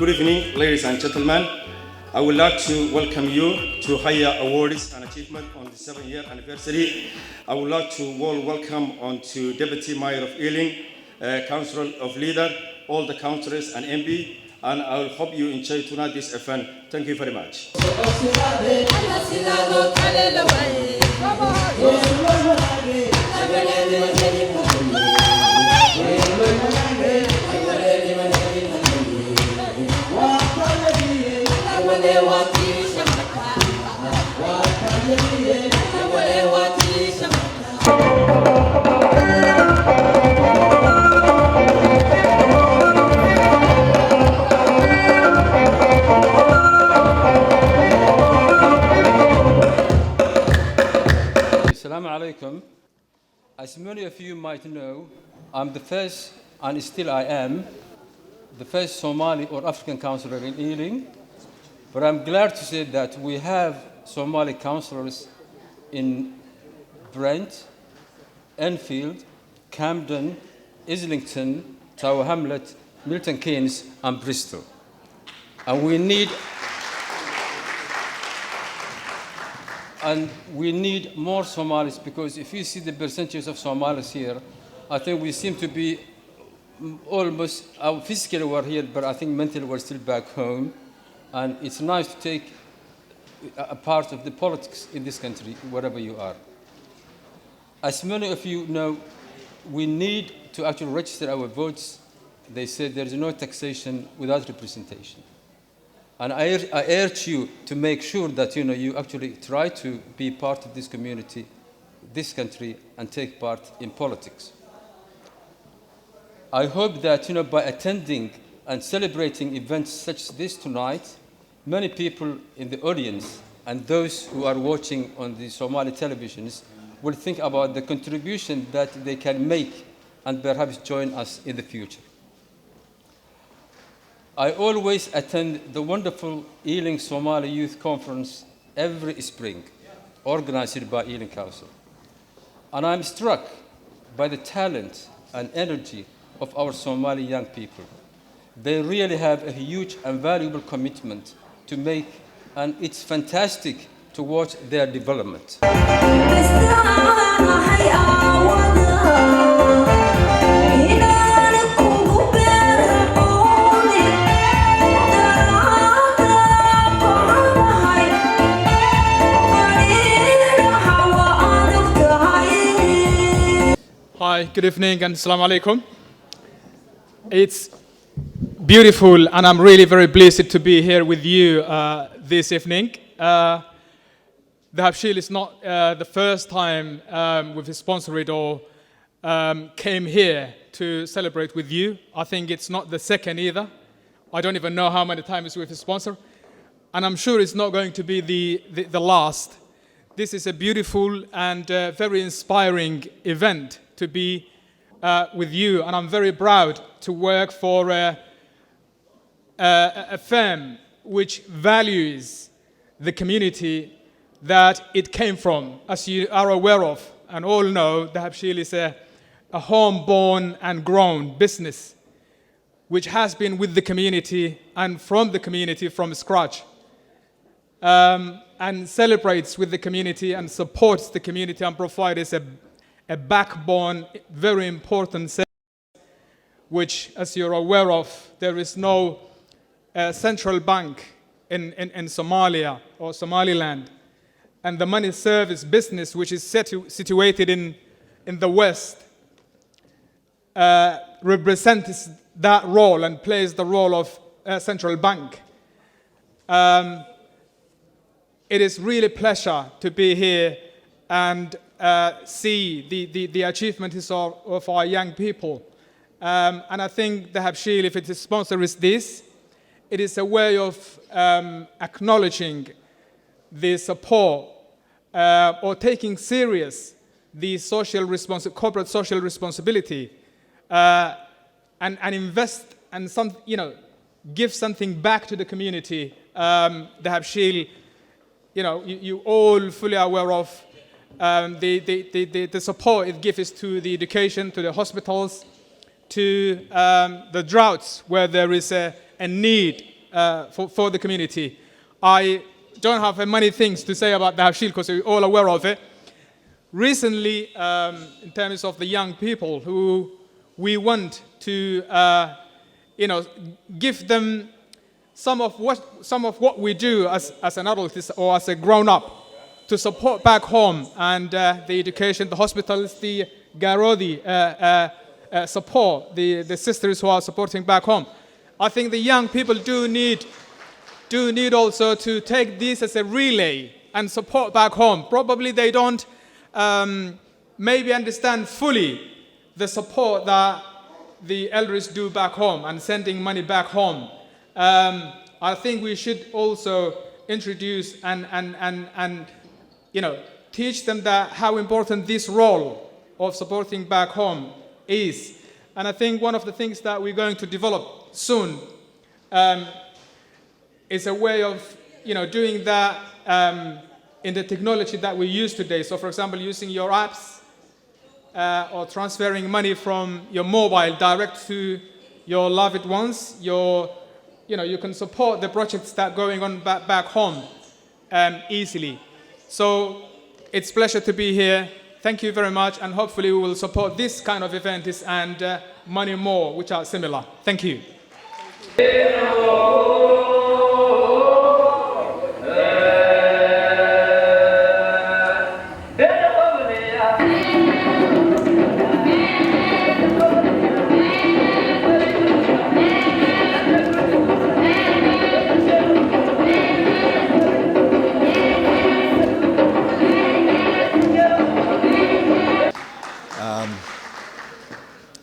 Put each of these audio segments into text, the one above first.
Good evening, ladies and gentlemen. I would like to welcome you to HAYA Awards and Achievement on the 7-year anniversary. I would like to welcome on to Deputy Mayor of Ealing, Council of Leader, all the councillors and MP, and I will hope you enjoy tonight this event. Thank you very much. Assalamu alaikum. As many of you might know, I'm the first, and still I am, the first Somali or African councillor in Ealing. But I'm glad to say that we have Somali councillors in Brent, Enfield, Camden, Islington, Tower Hamlet, Milton Keynes, and Bristol. And we need more Somalis, because if you see the percentages of Somalis here, I think we seem to be almost, physically we're here, but I think mentally we're still back home. And it's nice to take a part of the politics in this country, wherever you are. As many of you know, we need to actually register our votes. They said there is no taxation without representation. And I urge you to make sure that you actually try to be part of this community, this country, and take part in politics. I hope that by attending and celebrating events such as this tonight, many people in the audience and those who are watching on the Somali televisions will think about the contribution that they can make and perhaps join us in the future. I always attend the wonderful Ealing Somali Youth Conference every spring, organized by Ealing Council. And I'm struck by the talent and energy of our Somali young people. They really have a huge and valuable commitment to make, and it's fantastic to watch their development. Hi, good evening and assalamu alaikum. It's beautiful and I'm really very blessed to be here with you this evening. The Habshil is not the first time we've sponsored or came here to celebrate with you. I think it's not the second either. I don't even know how many times we've sponsored. And I'm sure it's not going to be the last. This is a beautiful and very inspiring event to be with you, and I'm very proud to work for a firm which values the community that it came from. As you are aware of and all know, the Habshil is a home-born and grown business which has been with the community and from the community from scratch, and celebrates with the community and supports the community and provides a backbone, very important service, which, as you're aware of, there is no central bank in Somalia or Somaliland. And the money service business, which is situated in the West, represents that role and plays the role of a central bank. It is really a pleasure to be here and see the achievements of our young people. And I think the Habshil, if it sponsors this, it is a way of acknowledging the support or taking serious the corporate social responsibility and invest and give something back to the community. The Habshil, you all fully aware of the support it gives to the education, to the hospitals, to the droughts where there is a need for the community. I don't have many things to say about the Hashil because we're all aware of it. Recently, in terms of the young people who we want to, give them some of what we do as an adult or as a grown-up to support back home, and the education, the hospitals, the Garodi support, the sisters who are supporting back home. I think the young people do need also to take this as a relay and support back home. Probably they don't maybe understand fully the support that the elders do back home and sending money back home. I think we should also introduce and teach them that how important this role of supporting back home is. And I think one of the things that we're going to develop soon is a way of doing that in the technology that we use today. So for example, using your apps or transferring money from your mobile direct to your loved ones. You can support the projects that are going on back home easily. So it's a pleasure to be here. Thank you very much, and hopefully we will support this kind of events and many more which are similar. Thank you.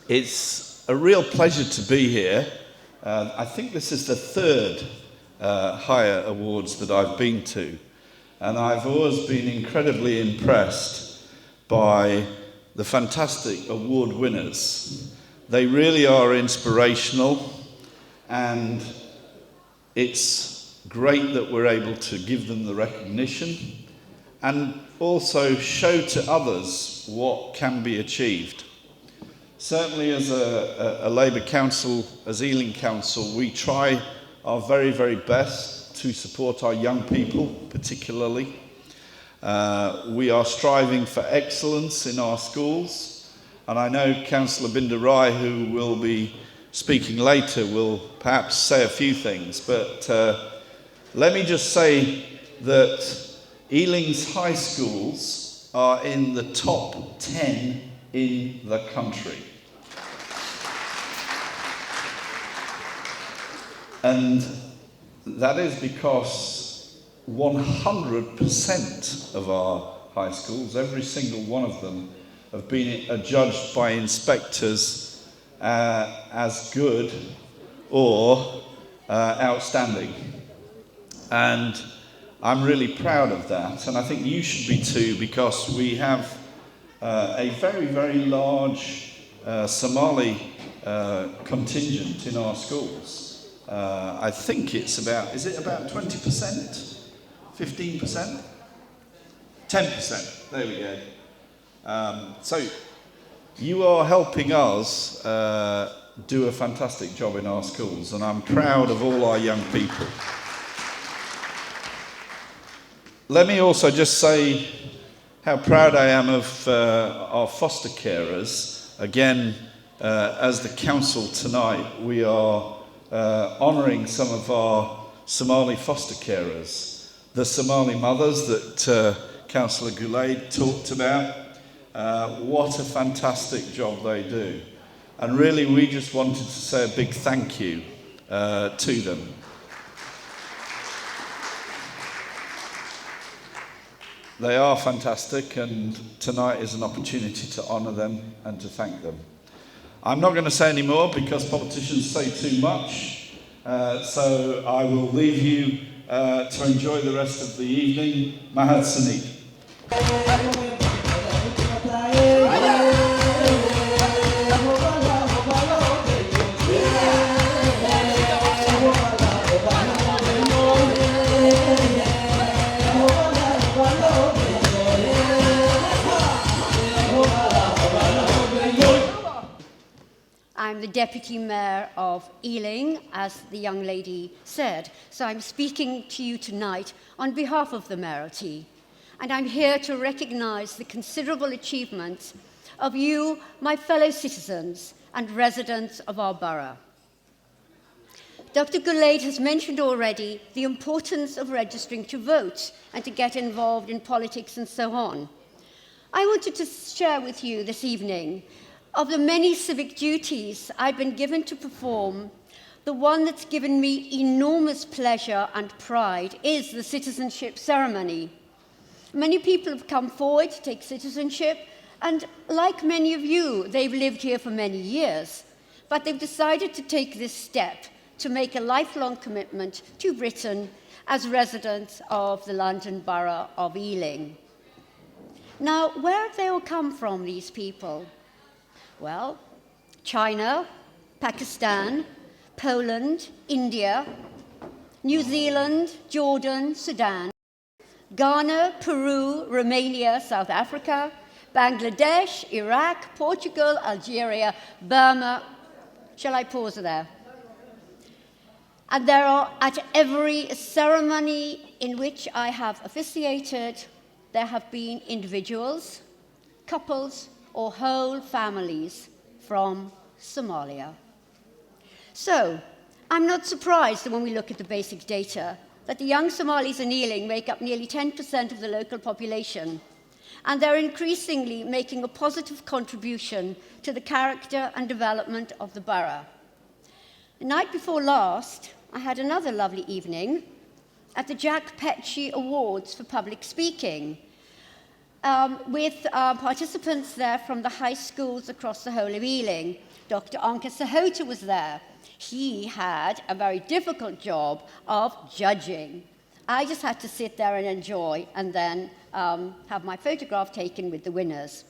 It's a real pleasure to be here. I think this is the third HAYA Awards that I've been to, and I've always been incredibly impressed by the fantastic award winners. They really are inspirational, and it's great that we're able to give them the recognition and also show to others what can be achieved. Certainly as a Labour Council, as Ealing Council, we try our very, very best to support our young people, particularly. We are striving for excellence in our schools, and I know Councillor Binder Rai, who will be speaking later, will perhaps say a few things, but let me just say that Ealing's high schools are in the top 10 in the country. And that is because 100% of our high schools, every single one of them, have been adjudged by inspectors as good or outstanding. And I'm really proud of that, and I think you should be too, because we have a very, very large Somali contingent in our schools. I think it's about, is it about 20%? 15%? 10%, there we go. So you are helping us do a fantastic job in our schools, and I'm proud of all our young people. Let me also just say how proud I am of our foster carers. Again, as the council tonight, we are honouring some of our Somali foster carers, the Somali mothers that Councillor Goulet talked about. What a fantastic job they do. And really, we just wanted to say a big thank you to them. They are fantastic, and tonight is an opportunity to honour them and to thank them. I'm not going to say any more because politicians say too much, so I will leave you to enjoy the rest of the evening. Mahad Sanid. I'm the Deputy Mayor of Ealing, as the young lady said. So I'm speaking to you tonight on behalf of the Mayoralty. And I'm here to recognize the considerable achievements of you, my fellow citizens and residents of our borough. Dr. Gulade has mentioned already the importance of registering to vote and to get involved in politics and so on. I wanted to share with you this evening of the many civic duties I've been given to perform. The one that's given me enormous pleasure and pride is the citizenship ceremony. Many people have come forward to take citizenship, and like many of you, they've lived here for many years, but they've decided to take this step to make a lifelong commitment to Britain as residents of the London Borough of Ealing. Now, where have they all come from, these people? Well, China, Pakistan, Poland, India, New Zealand, Jordan, Sudan, Ghana, Peru, Romania, South Africa, Bangladesh, Iraq, Portugal, Algeria, Burma. Shall I pause there? And there are, at every ceremony in which I have officiated, there have been individuals, couples, or whole families from Somalia. So, I'm not surprised that when we look at the basic data, that the young Somalis in Ealing make up nearly 10% of the local population, and they're increasingly making a positive contribution to the character and development of the borough. The night before last, I had another lovely evening at the Jack Petchey Awards for public speaking, with participants there from the high schools across the whole of Ealing. Dr. Anka Sahota was there. He had a very difficult job of judging. I just had to sit there and enjoy, and then have my photograph taken with the winners.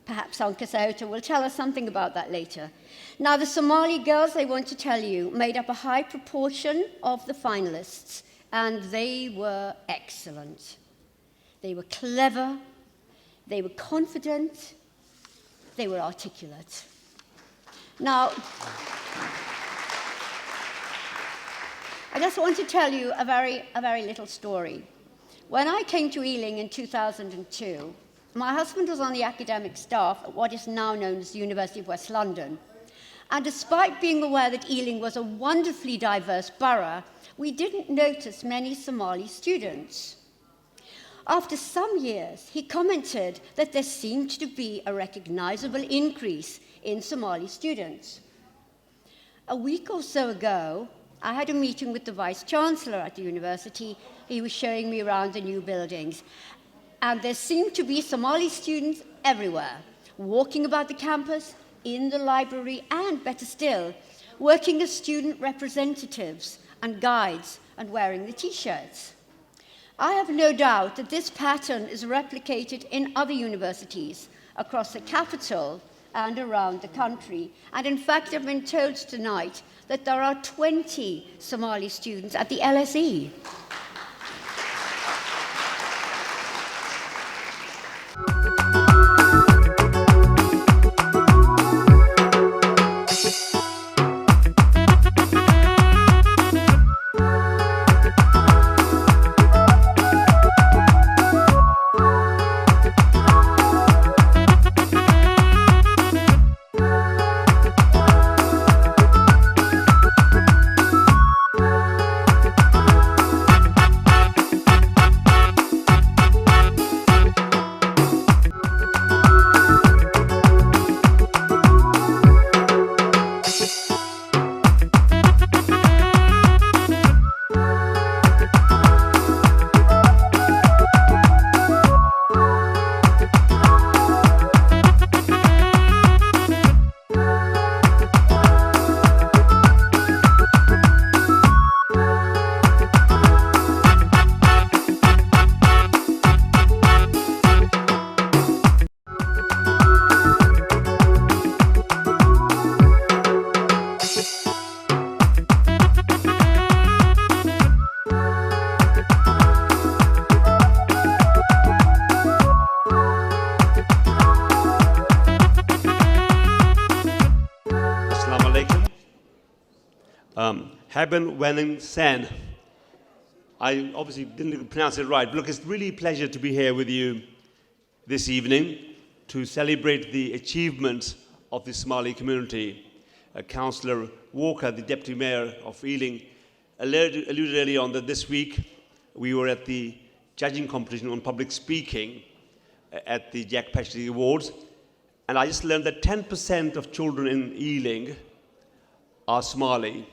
Perhaps Anka Sahota will tell us something about that later. Now, the Somali girls, I want to tell you, made up a high proportion of the finalists, and they were excellent. They were clever, they were confident, they were articulate. Now, I just want to tell you a very little story. When I came to Ealing in 2002, my husband was on the academic staff at what is now known as the University of West London. And despite being aware that Ealing was a wonderfully diverse borough, we didn't notice many Somali students. After some years, he commented that there seemed to be a recognizable increase in Somali students. A week or so ago, I had a meeting with the Vice-Chancellor at the university. He was showing me around the new buildings. And there seemed to be Somali students everywhere, walking about the campus, in the library, and better still, working as student representatives and guides and wearing the T-shirts. I have no doubt that this pattern is replicated in other universities across the capital and around the country. And in fact, I've been told tonight that there are 20 Somali students at the LSE. Haben Wenning Sen. I obviously didn't pronounce it right, but look, it's really a pleasure to be here with you this evening to celebrate the achievements of the Somali community. Councillor Walker, the Deputy Mayor of Ealing, alluded earlier on that this week we were at the judging competition on public speaking at the jaa'isad Awards, and I just learned that 10% of children in Ealing are Somali,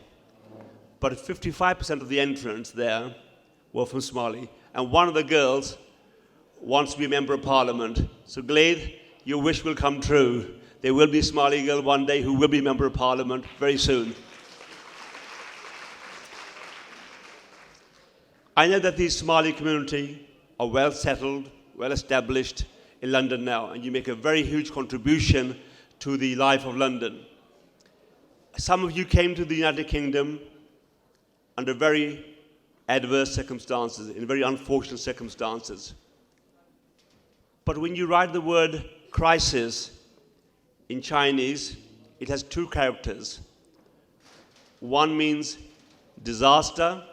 but 55% of the entrants there were from Somali, and one of the girls wants to be a member of parliament. So Glade, your wish will come true. There will be a Somali girl one day who will be a member of parliament very soon. I know that the Somali community are well settled, well established in London now, and you make a very huge contribution to the life of London. Some of you came to the United Kingdom under very adverse circumstances, in very unfortunate circumstances. But when you write the word crisis in Chinese, it has two characters. One means disaster,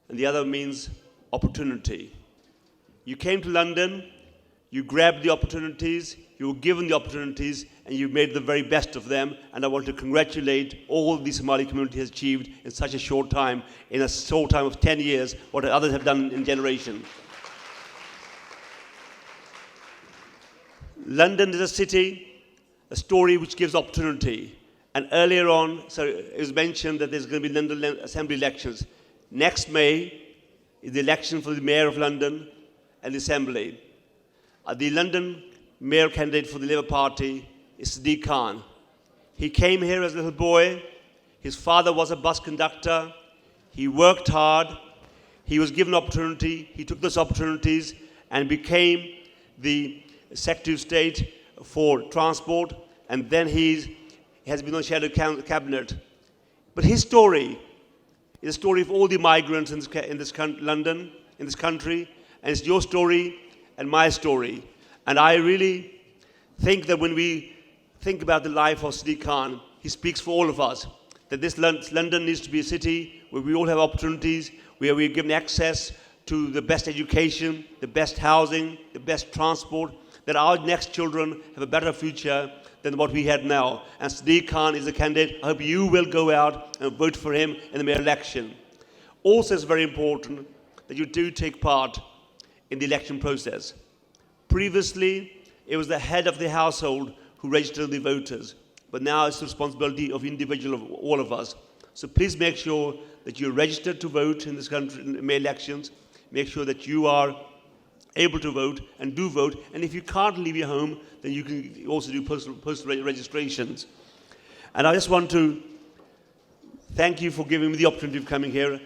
and the other means opportunity. You came to London, you grabbed the opportunities, you were given the opportunities, and you made the very best of them, and I want to congratulate all the Somali community has achieved in such a short time, in a short time of 10 years, what others have done in generations. London is a city, a story which gives opportunity. And earlier on, so it was mentioned that there's going to be London Assembly elections. Next May is the election for the Mayor of London and the Assembly. The London Mayor candidate for the Labour Party is Sadiq Khan. He came here as a little boy. His father was a bus conductor. He worked hard. He was given opportunity. He took those opportunities and became the Secretary of State for Transport, and then he has been on Shadow Cabinet. But his story is a story of all the migrants in this country, and it's your story and my story. And I really think that when we think about the life of Sadiq Khan, he speaks for all of us, that this London needs to be a city where we all have opportunities, where we're given access to the best education, the best housing, the best transport, that our next children have a better future than what we had now. And Sadiq Khan is a candidate. I hope you will go out and vote for him in the mayor election. Also, it's very important that you do take part in the election process. Previously, it was the head of the household who registered the voters, but now it's the responsibility of individual, of all of us. So please make sure that you're registered to vote in this country in May elections. Make sure that you are able to vote and do vote. And if you can't leave your home, then you can also do postal registrations. And I just want to thank you for giving me the opportunity of coming here.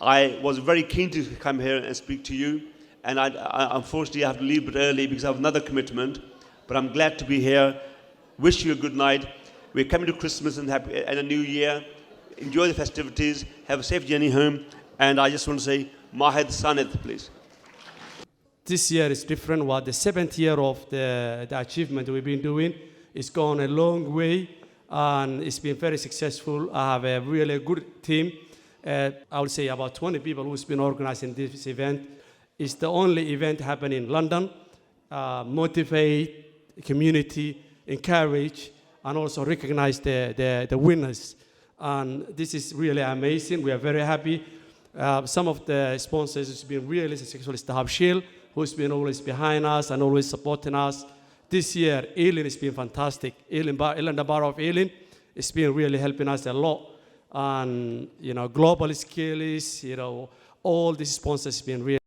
I was very keen to come here and speak to you. And unfortunately, I have to leave a bit early because I have another commitment. But I'm glad to be here. Wish you a good night. We're coming to Christmas and a New Year. Enjoy the festivities. Have a safe journey home. And I just want to say, Mahad Sanith, please. This year is different. The 7th year of the achievement we've been doing. It's gone a long way, and it's been very successful. I have a really good team. I would say about 20 people who's been organizing this event. It's the only event happening in London. Motivate the community, encourage, and also recognize the winners. And this is really amazing. We are very happy. Some of the sponsors has been really successful. It's the Shield, who's been always behind us and always supporting us. This year, Ealing has been fantastic. The Borough of Ealing has been really helping us a lot. And, global skills, all these sponsors have been really